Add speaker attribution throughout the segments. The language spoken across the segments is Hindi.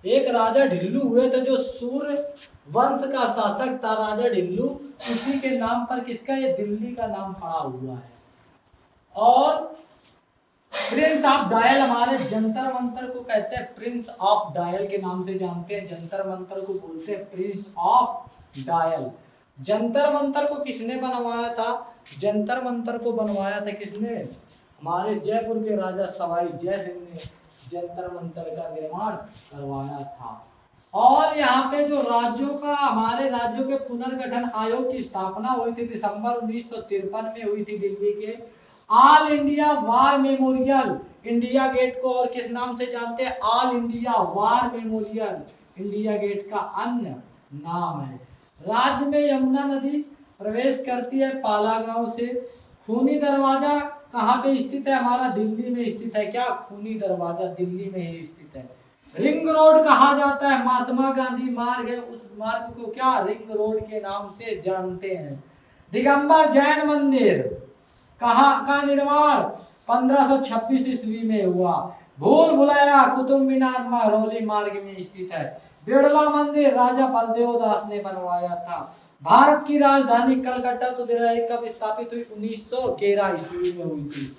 Speaker 1: एक राजा ढिल्लू हुए थे जो सूर्य वंश का शासक था राजा ढिल्लू, उसी के नाम पर किसका ये दिल्ली का नाम पड़ा हुआ है। और प्रिंस ऑफ डायल हमारे जंतर मंतर को कहते हैं प्रिंस ऑफ डायल के नाम से जानते हैं, जंतर मंतर को बोलते हैं Prince of dial. Jantar Mantar को किसने बनवाया था? जंतर मंतर को बनवाया था किसने? हमारे जयपुर के राजा सवाई जय सिंह ने जंतर मंतर का निर्माण करवाया था। और यहाँ पे जो राज्यों का, हमारे राज्यों के पुनर्गठन आयोग की स्थापना हुई थी दिसंबर 1953 में हुई थी दिल्ली के। All India War Memorial, India Gate को और किस नाम से जानते हैं? All India War Memorial, India Gate का अन्य नाम है। राज्य में यमुना नदी प्रवेश करती है पाला गांव से। खूनी दरवाजा कहाँ पे स्थित है? हमारा दिल्ली में स्थित है। क्या? खूनी दरवाजा दिल्ली में ही स्थित है। रिंग रोड कहा जाता है, महात्मा गांधी मार्ग है, उस मार्ग को क्या रिंग रोड के नाम से जानते हैं। दिगंबर जैन मंदिर कहाँ का निर्माण 1526 ईस्वी में हुआ। भूल भुलैया कुतुब मीनार महरौली मार्ग में स्थित है। बिड़ला मंदिर राजा बलदेव दास ने बनवाया था। भारत की राजधानी कलकत्ता तो कब स्थापित हुई? 1913 ईस्वी में हुई थी।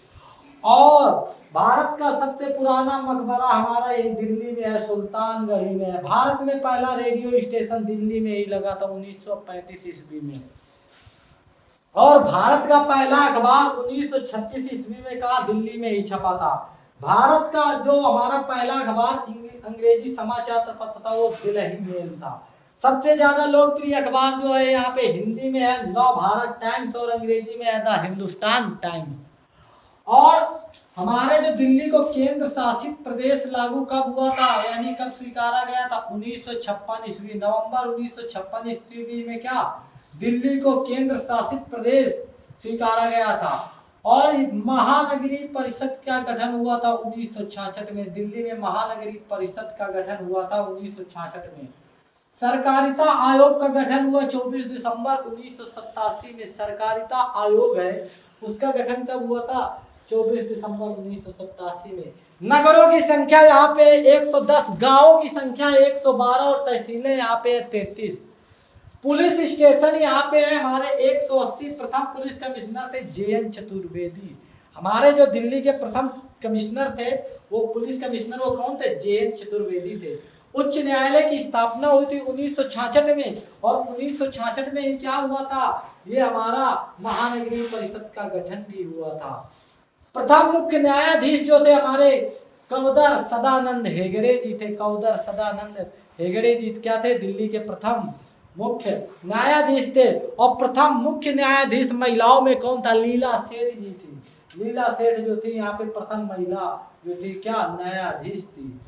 Speaker 1: और भारत का सबसे पुराना मकबरा हमारा यही दिल्ली में है, सुल्तानगढ़ी में है। भारत में पहला रेडियो स्टेशन दिल्ली में ही लगा था 1935 ईस्वी में। और भारत का पहला अखबार 1936 ईस्वी में कहा दिल्ली में ही छपा था। भारत का जो हमारा पहला अखबार अंग्रेजी समाचार पत्र था वो दिल्ली मेल था। सबसे ज्यादा लोकप्रिय अखबार जो है यहाँ पे हिंदी में है नव भारत टाइम्स और अंग्रेजी में है द हिंदुस्तान टाइम्स। और हमारे जो दिल्ली को केंद्र शासित प्रदेश लागू कब हुआ था, यानी कब स्वीकारा गया था? 1956 ईस्वी, नवंबर 1956 ईस्वी में क्या दिल्ली को केंद्र शासित प्रदेश स्वीकारा गया था। और महानगरीय परिषद का गठन हुआ था 1966 में। दिल्ली में महानगरीय परिषद का गठन हुआ था 1966 में। सरकारिता आयोग का गठन हुआ 24 दिसंबर 1987 में। सरकारिता आयोग है उसका गठन कब हुआ था? 24 दिसंबर 1987 में। नगरों की संख्या यहाँ पे 110, गांवों की संख्या 112 और तहसीलें यहाँ पे 33। पुलिस स्टेशन यहाँ पे है हमारे 180। प्रथम पुलिस कमिश्नर थे JN चतुर्वेदी। हमारे जो दिल्ली के प्रथम कमिश्नर थे वो पुलिस कमिश्नर वो कौन थे? JN चतुर्वेदी थे। उच्च न्यायालय की स्थापना हुई थी 1966 में। और 1966 में ही क्या हुआ था? ये हमारा महानगरीय परिषद का गठन भी हुआ था। प्रथम मुख्य न्यायाधीश जो थे हमारे कवदर सदानंद हेगड़े जी थे। कवदर सदानंद हेगड़े जी क्या थे? दिल्ली के प्रथम मुख्य न्यायाधीश थे। और प्रथम मुख्य न्यायाधीश महिलाओं में कौन था? लीला सेठ जी थी। लीला सेठ जो थी यहाँ पे प्रथम महिला जो थी क्या न्यायाधीश थी।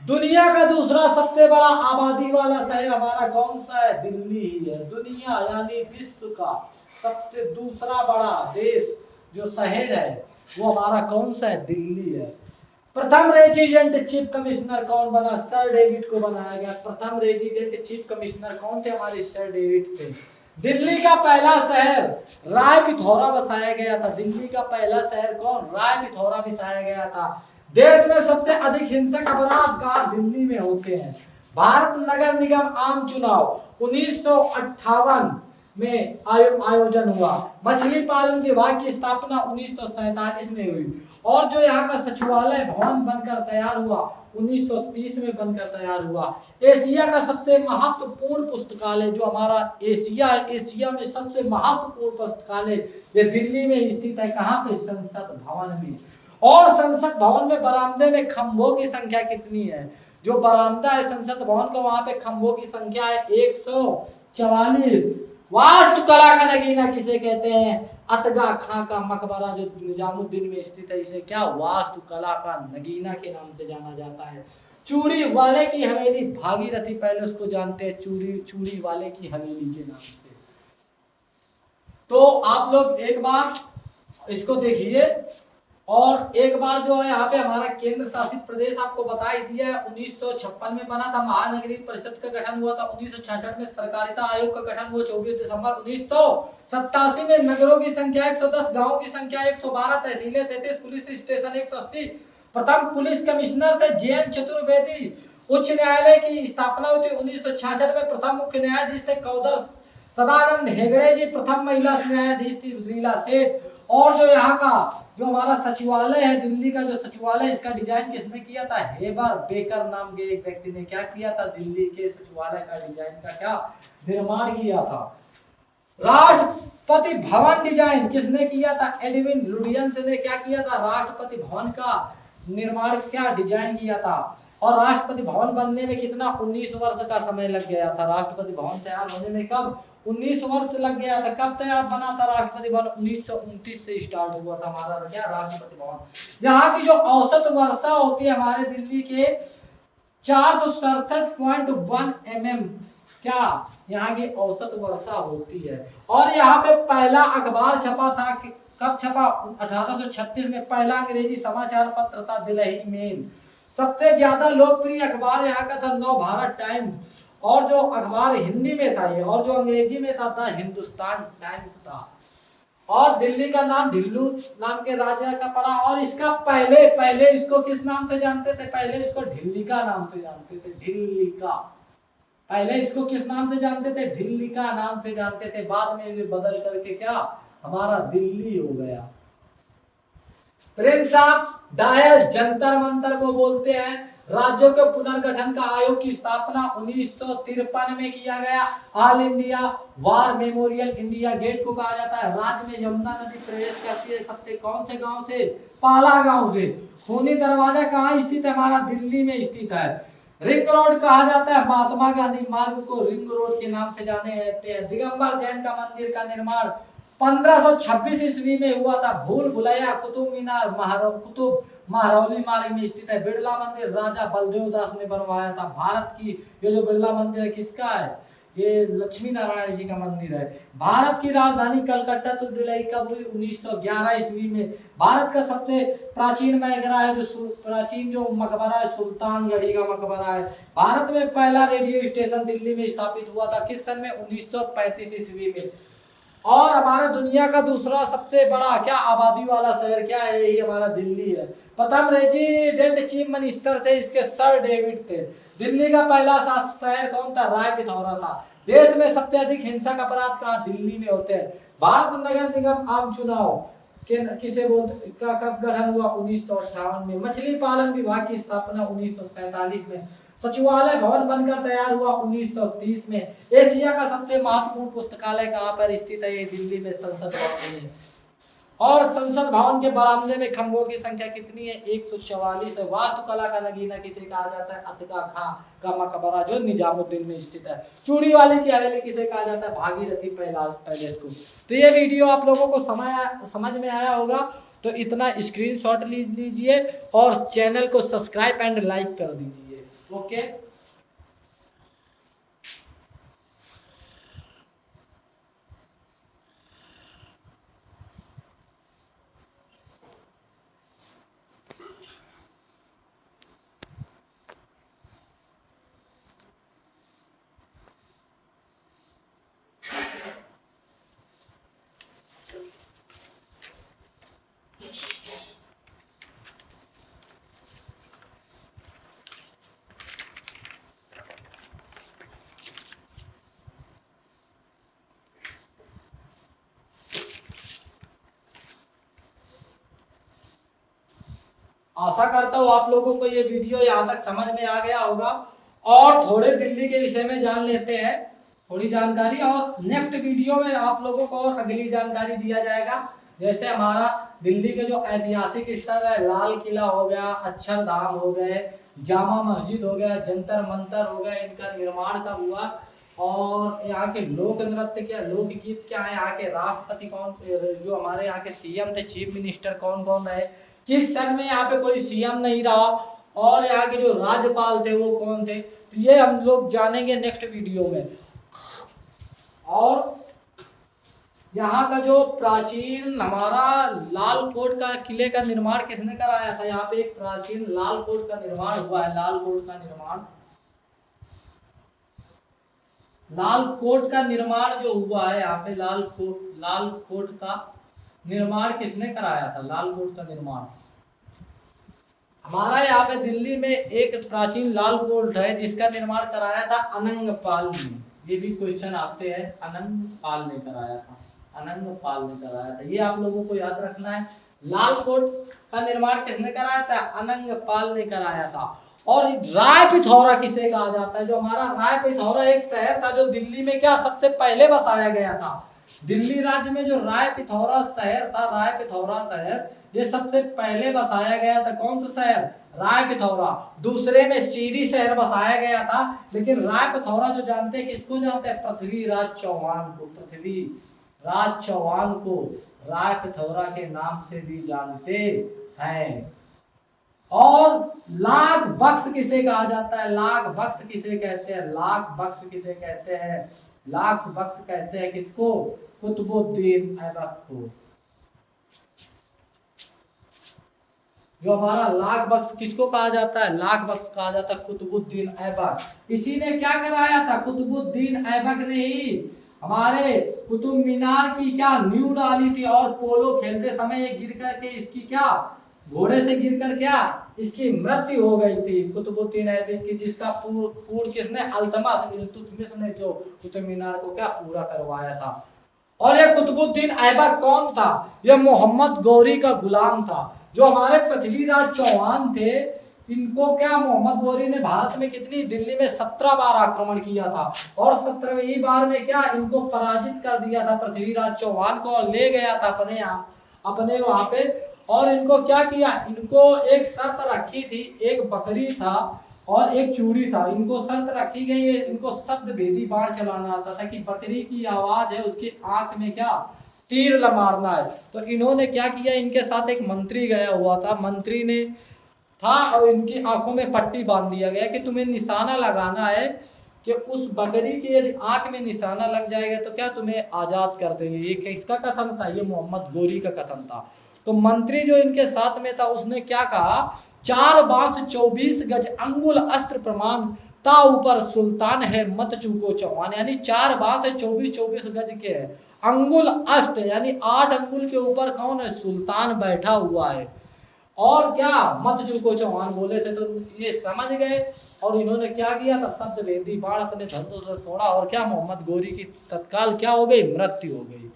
Speaker 1: दुनिया का दूसरा सबसे बड़ा आबादी वाला शहर हमारा कौन सा है? दिल्ली ही है। दुनिया यानी विश्व का सबसे दूसरा बड़ा देश जो शहर है वो हमारा कौन सा है? दिल्ली है। प्रथम रेजिडेंट चीफ कमिश्नर कौन बना? सर डेविड को बनाया गया। प्रथम रेजिडेंट चीफ कमिश्नर कौन थे? हमारे सर डेविड थे। दिल्ली का पहला शहर राय पिथौरा बसाया गया था। दिल्ली का पहला शहर कौन? राय पिथौरा बसाया गया था। देश में सबसे अधिक हिंसक अपराध दिल्ली में होते हैं। भारत नगर निगम आम चुनाव 1958 में आयोजन हुआ। मछली पालन विभाग की स्थापना 1947 में हुई। और जो यहाँ का सचिवालय भवन बनकर तैयार हुआ 1930 में बनकर तैयार हुआ। एशिया का सबसे महत्वपूर्ण पुस्तकालय जो हमारा एशिया में सबसे महत्वपूर्ण पुस्तकालय ये दिल्ली में स्थित है। कहाँ पे? संसद भवन में। और संसद भवन में बरामदे में खंभों की संख्या कितनी है? जो बरामदा है संसद भवन को वहां पे खंभों की संख्या है 144। वास्तुकला का नगीना किसे कहते हैं? अतगा खां का मकबरा जो निजामुद्दीन में स्थित है इसे क्या वास्तुकला का नगीना के नाम से जाना जाता है। चूड़ी वाले की हवेली भागीरथी पैलेस को जानते हैं चूड़ी वाले की हवेली के नाम से। तो आप लोग एक बार इसको देखिए। और एक बार जो है यहाँ पे हमारा केंद्र शासित प्रदेश आपको बता ही दिया है 1956 में बना था। महानगरीय परिषद का गठन हुआ था 1966 में। सरकारिता आयोग का गठन हुआ 24 दिसंबर 1987 में। नगरों की संख्या 110, गांवों की संख्या 112, तहसीलें 33, पुलिस स्टेशन 180। प्रथम पुलिस कमिश्नर थे JN चतुर्वेदी। उच्च न्यायालय की स्थापना हुई थी 1966 में। प्रथम मुख्य न्यायाधीश थे कौदर सदानंद हेगड़े जी, प्रथम महिला न्यायाधीश थी रीला सेठ। और जो यहाँ का जो हमारा सचिवालय है, दिल्ली का जो सचिवालय, इसका डिजाइन किसने किया था? हेबर बेकर नाम के एक व्यक्ति ने क्या किया था? दिल्ली के सचिवालय का डिजाइन का क्या निर्माण किया था? राष्ट्रपति भवन डिजाइन किसने किया था? एडविन लुटियंस ने क्या किया था? राष्ट्रपति भवन का निर्माण क्या डिजाइन किया था? और राष्ट्रपति भवन बनने में कितना? 19 वर्ष का समय लग गया था। राष्ट्रपति भवन तैयार होने में कब? 19 वर्ष लग गया था। कब तैयार बना था राष्ट्रपति भवन? 1929 से स्टार्ट हुआ था हमारा क्या राष्ट्रपति भवन। यहाँ की जो औसत वर्षा होती है हमारे दिल्ली के 467.1 mm क्या यहाँ की औसत वर्षा होती है। और यहाँ पे पहला अखबार छपा था, कब छपा? 1836 में। पहला अंग्रेजी समाचार पत्र था दिल्ली मेल। सबसे ज्यादा लोकप्रिय अखबार यहाँ का था नव भारत टाइम्स, और जो अखबार हिंदी में था ये, और जो अंग्रेजी में था हिंदुस्तान टाइम्स था। और दिल्ली का नाम ढिल्लू नाम के राजा का पड़ा। और इसका पहले इसको किस नाम से जानते थे? पहले इसको ढिल्ली का नाम से जानते थे। ढिल्ली का पहले इसको किस नाम से जानते थे? ढिल्ली का नाम से जानते थे। बाद में भी बदल करके क्या हमारा दिल्ली हो गया। Prince of dial Jantar Mantar को बोलते हैं। राज्यों के पुनर्गठन का आयोग की स्थापना 1953 में किया गया। All India War Memorial India Gate को कहा जाता है। राज्य में यमुना नदी प्रवेश करती है सबसे कौन से गांव से? पाला गांव से। खूनी दरवाजा कहाँ स्थित है? हमारा दिल्ली में स्थित है। रिंग रोड कहा जाता है महात्मा गांधी मार्ग को, रिंग रोड के नाम से जाने जाते हैं। दिगंबर जैन का मंदिर का निर्माण 1526 ईस्वी में हुआ था। भूल भुलैया कुतुब मीनार कुतुब महरौली मार्ग में स्थित है। बिड़ला मंदिर राजा बलदेव दास ने बनवाया था। भारत की ये जो बिड़ला मंदिर है किसका है? ये लक्ष्मी नारायण जी का मंदिर है। भारत की राजधानी कलकत्ता तो दिल्ली कब हुई? 1911 ईस्वी में। भारत का सबसे प्राचीन मकबरा है जो मकबरा है सुल्तानगढ़ी का मकबरा है। भारत में पहला रेडियो स्टेशन दिल्ली में स्थापित हुआ था किस सन में? 1935 ईस्वी में। और हमारा दुनिया का दूसरा सबसे बड़ा क्या आबादी वाला शहर क्या है? यही हमारा दिल्ली है। प्रथम रेजिडेंट चीफ मिनिस्टर थे इसके सर डेविड थे। दिल्ली का पहला शहर कौन था? राय पिथौरा था। देश में सबसे अधिक हिंसक अपराध कहाँ? दिल्ली में होते हैं। भारत नगर निगम आम चुनाव किसे बोलते का कब गठन हुआ? 1958 में। मछली पालन विभाग की स्थापना 1945 में। सचिवालय भवन बनकर तैयार हुआ 1930 में। एशिया का सबसे महत्वपूर्ण पुस्तकालय कहाँ पर स्थित है? ये दिल्ली में संसद भवन में। और संसद भवन के बरामदे में खंभों की संख्या कितनी है? 144 है। वास्तुकला का नगीना किसे कहा जाता है? अतिका खां का मकबरा जो निजामुद्दीन में स्थित है। चूड़ी वाली की हवेली किसे कहा जाता है? भागीरथी पैलेस को। तो ये वीडियो आप लोगों को समझ में आया होगा। तो इतना स्क्रीनशॉट लीजिए और चैनल को सब्सक्राइब एंड लाइक कर दीजिए। ओके आशा करता हूँ आप लोगों को ये वीडियो यहाँ तक समझ में आ गया होगा। और थोड़े दिल्ली के विषय में जान लेते हैं थोड़ी जानकारी, और नेक्स्ट वीडियो में आप लोगों को और अगली जानकारी दिया जाएगा। जैसे हमारा दिल्ली के जो ऐतिहासिक स्थल है, लाल किला हो गया, अक्षरधाम हो गए, जामा मस्जिद हो गया, जंतर मंतर हो गया, इनका निर्माण कब हुआ, और यहाँ के लोक नृत्य क्या, लोकगीत क्या है, यहाँ के राष्ट्रपति कौन, जो हमारे यहाँ के सीएम थे, चीफ मिनिस्टर कौन कौन रहे, किस सन में यहाँ पे कोई सीएम नहीं रहा, और यहाँ के जो राज्यपाल थे वो कौन थे, तो ये हम लोग जानेंगे नेक्स्ट वीडियो में। और यहाँ का जो प्राचीन हमारा लाल कोट का किले का निर्माण किसने कराया था, यहाँ पे एक प्राचीन लाल कोट का निर्माण हुआ है। लाल कोट का निर्माण जो हुआ है यहाँ पे, लाल कोट का निर्माण किसने कराया था? लाल कोट का निर्माण हमारा यहाँ पे दिल्ली में एक प्राचीन लाल कोट है जिसका निर्माण कराया था अनंगपाल ने। ये भी क्वेश्चन आते हैं, अनंगपाल ने कराया था, अनंगपाल ने कराया था, ये आप लोगों को याद रखना है। लाल कोट का निर्माण किसने कराया था? अनंगपाल ने कराया था। और राय पिथौरा किसे कहा जाता है? जो हमारा राय पिथौरा एक शहर था जो दिल्ली में क्या सबसे पहले बसाया गया था। दिल्ली राज्य में जो राय पिथौरा शहर था, राय पिथौरा शहर, ये सबसे पहले बसाया गया था। कौन सा शहर? राय पिथौरा। दूसरे में सीरी शहर बसाया गया था, लेकिन राय पिथौरा जो जानते हैं, किसको जानते हैं? पृथ्वीराज चौहान को। पृथ्वीराज चौहान को राय पिथौरा के नाम से भी जानते हैं। और लाख बख्श किसे कहा जाता है? लाख बख्श किसे कहते हैं? लाख बख्श किसे कहते हैं? लाख बख्श कहते हैं किसको? कुतुबुद्दीन ऐबक को। जो हमारा लाख बख्श किसको कहा जाता है? लाख बख्श कहा जाता है कुतुबुद्दीन ऐबक। इसी ने क्या कराया था? कुतुबुद्दीन ऐबक ने ही हमारे कुतुब मीनार की क्या नींव डाली थी। और पोलो खेलते समय ये गिर करके इसकी क्या, घोड़े से गिरकर क्या इसकी मृत्यु हो गई थी कुतुबुद्दीन ऐबक की, जिसका पूर्ण किसने? अल्तमश इल्तुतमिश ने जो कुतुब मीनार को क्या पूरा करवाया था। और ये कुतुबुद्दीन ऐबक कौन था? ये मोहम्मद गौरी का गुलाम था। जो हमारे पृथ्वीराज चौहान थे, इनको क्या मोहम्मद गौरी ने भारत में कितनी, दिल्ली में 17 बार आक्रमण किया था। और 17वीं बार में क्या इनको पराजित कर दिया था पृथ्वीराज चौहान को, और ले गया था अपने वहां पे। और इनको क्या किया? इनको एक शर्त रखी थी, एक बकरी था और एक चूड़ी था। इनको शर्त रखी गई है, इनको शब्द भेदी बाण चलाना आता था कि बकरी की आवाज है उसकी आंख में क्या तीर मारना है। तो इन्होंने क्या किया? इनके साथ एक मंत्री गया हुआ था, मंत्री ने था, और इनकी आंखों में पट्टी बांध दिया गया कि तुम्हें निशाना लगाना है कि उस बकरी की यदि आंख में निशाना लग जाएगा तो क्या तुम्हें आजाद कर देंगे। ये किसका कथन था? ये मोहम्मद गौरी का कथन था। तो मंत्री जो इनके साथ में था उसने क्या कहा? 4 बांस 24 गज अंगुल अस्त्र प्रमाण ता ऊपर सुल्तान है मत चूको चौहान। यानी 4 बांस 24 गज के है, अंगुल अस्त्र यानी 8 अंगुल के ऊपर कौन है? सुल्तान बैठा हुआ है। और क्या मत चूको चौहान बोले थे तो ये समझ गए। और इन्होंने क्या किया था? शब्द भेदी बाण अपने धनुष से छोड़ा, और क्या मोहम्मद गौरी की तत्काल क्या हो गई? मृत्यु हो गई।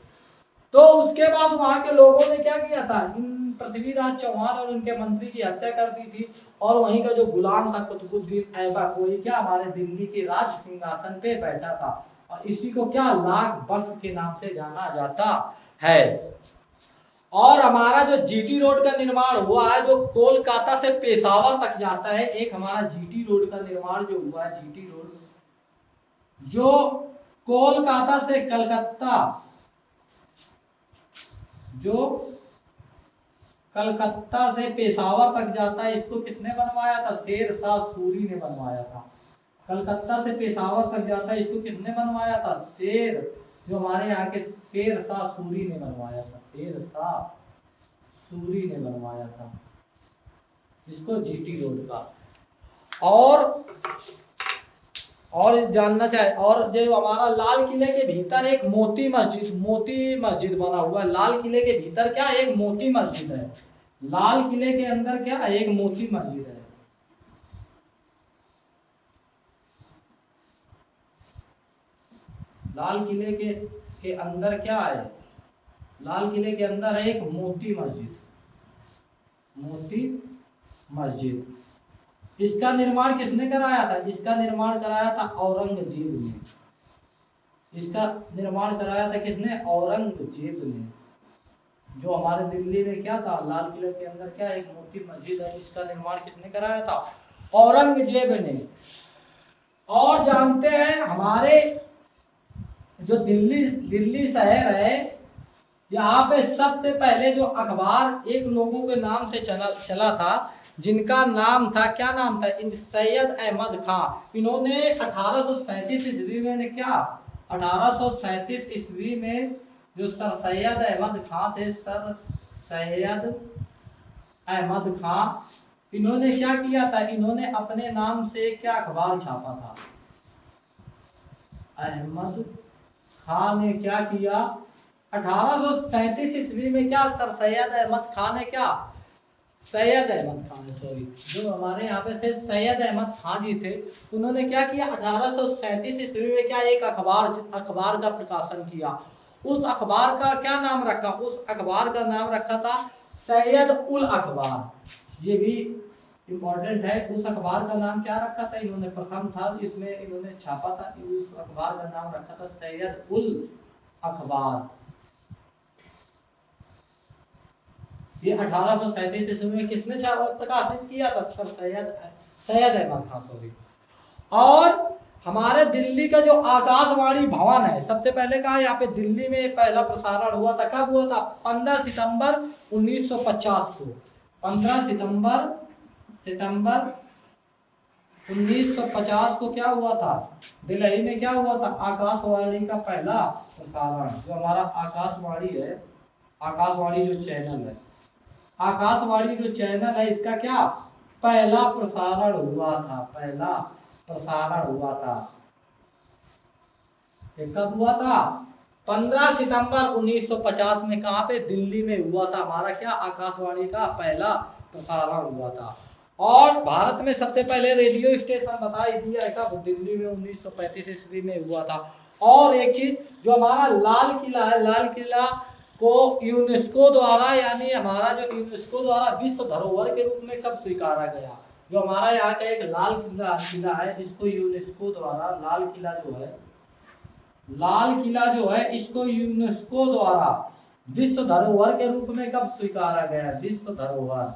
Speaker 1: तो उसके बाद वहां के लोगों ने क्या किया था? इन पृथ्वीराज चौहान और उनके मंत्री की हत्या कर दी थी। और वहीं का जो गुलाम था कुतुबुद्दीन ऐबक, वही क्या हमारे दिल्ली के राज सिंहासन पे बैठा था। और इसी को क्या लाख बख्श के नाम से जाना जाता है। और हमारा जो जीटी रोड का निर्माण हुआ है, जो कोलकाता से पेशावर तक जाता है, एक हमारा जीटी रोड का निर्माण जो हुआ है, जीटी रोड जो कोलकाता से कलकत्ता, जो कलकत्ता से पेशावर तक जाता है, इसको किसने बनवाया था? शेर शाह सूरी ने बनवाया था। कलकत्ता से पेशावर तक जाता है, इसको किसने बनवाया था? जो हमारे यहाँ के शेर शाह सूरी ने बनवाया था। शेर शाह सूरी ने बनवाया था इसको, जीटी रोड का। और जानना चाहे, और जो हमारा लाल किले के भीतर एक मोती मस्जिद बना हुआ है। लाल किले के भीतर क्या एक मोती मस्जिद है। लाल किले के अंदर क्या एक मोती मस्जिद है। लाल किले के अंदर क्या है? लाल किले के अंदर है एक मोती मस्जिद। इसका निर्माण किसने कराया था? इसका निर्माण कराया था औरंगजेब ने। इसका निर्माण कराया था किसने? औरंगजेब ने। जो हमारे दिल्ली में क्या था? लाल किले के अंदर क्या एक मोती मस्जिद है, इसका निर्माण किसने कराया था? औरंगजेब ने। और जानते हैं हमारे जो दिल्ली शहर है, यहाँ पे सबसे पहले जो अखबार एक लोगों के नाम से चला था, जिनका नाम था, क्या नाम था? सैयद अहमद खां। इन्होंने 1837 ईस्वी में क्या 1837 ईस्वी में जो सर सैयद अहमद खां थे, सर सैयद अहमद खां, इन्होंने क्या किया था? इन्होंने अपने नाम से क्या अखबार छापा था? अहमद खां ने क्या किया? 1837 ईस्वी में क्या सर सैयद अहमद खां ने क्या सैयद अहमद खान, सॉरी, जो हमारे यहाँ पे थे सैयद अहमद खान जी थे, उन्होंने क्या किया 1837 ईस्वी में क्या एक अखबार का प्रकाशन किया। उस अखबार का क्या नाम रखा, उस अखबार का नाम रखा था सैयद उल अखबार। ये भी इम्पोर्टेंट है। उस अखबार का नाम क्या रखा था इन्होंने, प्रथम था इसमें इन्होंने छापा था, उस अखबार का नाम रखा था सैयद उल अखबार। ये 1837 ईस्वी में किसने प्रकाशित किया था, सर सैयद अहमद खान, सॉरी। और हमारे दिल्ली का जो आकाशवाणी भवन है, सबसे पहले कहा यहाँ पे दिल्ली में पहला प्रसारण हुआ था, कब हुआ था, 15 सितंबर 1950 को। 15 सितंबर 1950 को क्या हुआ था, दिल्ली में क्या हुआ था, आकाशवाणी का पहला प्रसारण। जो हमारा आकाशवाणी है, आकाशवाणी जो चैनल है, आकाशवाणी जो चैनल है, इसका क्या पहला प्रसारण हुआ था, पहला प्रसारण हुआ था। ये कब हुआ था, 15 सितंबर 1950 में। कहां पे, दिल्ली में हुआ था हमारा क्या आकाशवाणी का पहला प्रसारण हुआ था। और भारत में सबसे पहले रेडियो स्टेशन बता दिया कब, दिल्ली में 1935 ईस्वी में हुआ था। और एक चीज, जो हमारा लाल किला है, लाल किला को यूनेस्को द्वारा, यानी हमारा जो यूनेस्को द्वारा विश्व धरोहर के रूप में कब स्वीकारा गया। जो हमारा यहाँ का एक लाल किला है, इसको यूनेस्को द्वारा, लाल किला जो है, लाल किला जो है, इसको यूनेस्को द्वारा विश्व धरोहर के रूप में कब स्वीकारा गया, विश्व धरोहर।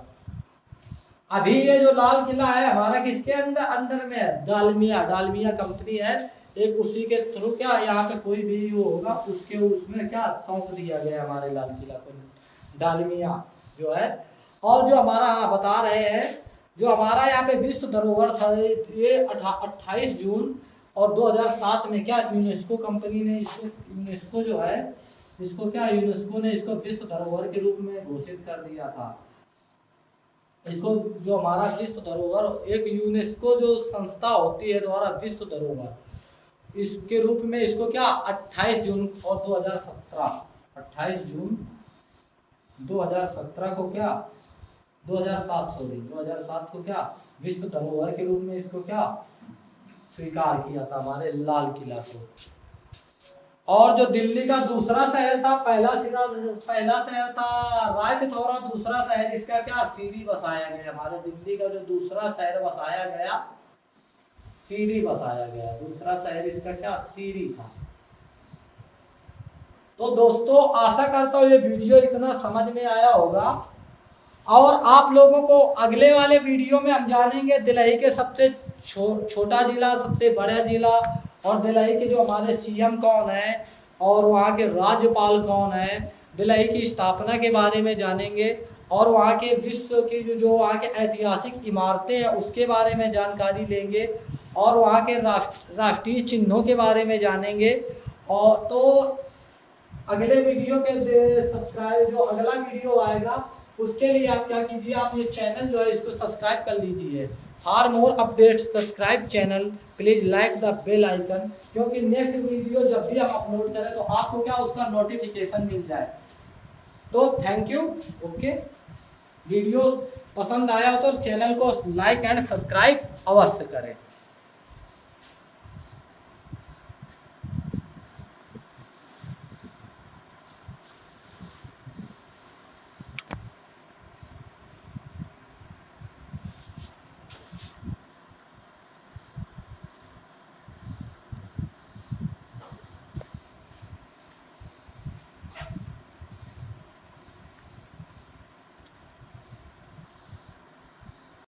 Speaker 1: अभी ये जो लाल किला है हमारा किसके अंडर में है, डालमिया कंपनी है एक, उसी के थ्रू क्या यहाँ पे कोई भी वो होगा उसके उसमें क्या सौंप दिया गया हमारे लाल किला को, डालमिया जो है। और जो हमारा बता रहे हैं, जो हमारा यहाँ पे विश्व धरोहर था, ये 28 जून और 2007 में क्या यूनेस्को कंपनी ने इसको, यूनेस्को जो है इसको क्या, यूनेस्को ने इसको विश्व धरोहर के रूप में घोषित कर दिया था। इसको जो हमारा विश्व धरोहर, एक यूनेस्को जो संस्था होती है द्वारा विश्व धरोहर, इसके रूप में इसको क्या 28 जून और 2017, 28 जून 2017 को क्या 2007 को क्या विश्व धरोहर के रूप में इसको क्या स्वीकार किया था हमारे लाल किला को। और जो दिल्ली का दूसरा शहर था, पहला शहर था राय पिथौरा, दूसरा शहर इसका क्या सीरी बसाया गया। हमारे दिल्ली का जो दूसरा शहर बसाया गया, सीरी बसाया गया, दूसरा शहर इसका क्या सीरी था। तो दोस्तों आशा करता हूँ ये वीडियो इतना समझ में आया होगा। और आप लोगों को अगले वाले वीडियो में हम जानेंगे दिल्ली के सबसे छोटा जिला, सबसे बड़ा जिला, और दिल्ली के जो हमारे सीएम कौन है और वहाँ के राज्यपाल कौन है, दिल्ली की स्थापना के बारे में जानेंगे, और वहाँ के विश्व की जो वहाँ के ऐतिहासिक इमारतें हैं उसके बारे में जानकारी लेंगे, और वहाँ के राष्ट्रीय चिन्हों के बारे में जानेंगे। और तो अगले वीडियो के सब्सक्राइब, जो अगला वीडियो आएगा उसके लिए आप क्या कीजिए, आप ये चैनल जो है इसको सब्सक्राइब कर लीजिए। For more updates subscribe channel, please like the bell icon, क्योंकि नेक्स्ट वीडियो जब भी हम अपलोड करें तो आपको क्या उसका नोटिफिकेशन मिल जाए। तो थैंक यू। ओके, वीडियो पसंद आया हो तो चैनल को लाइक एंड सब्सक्राइब अवश्य करें।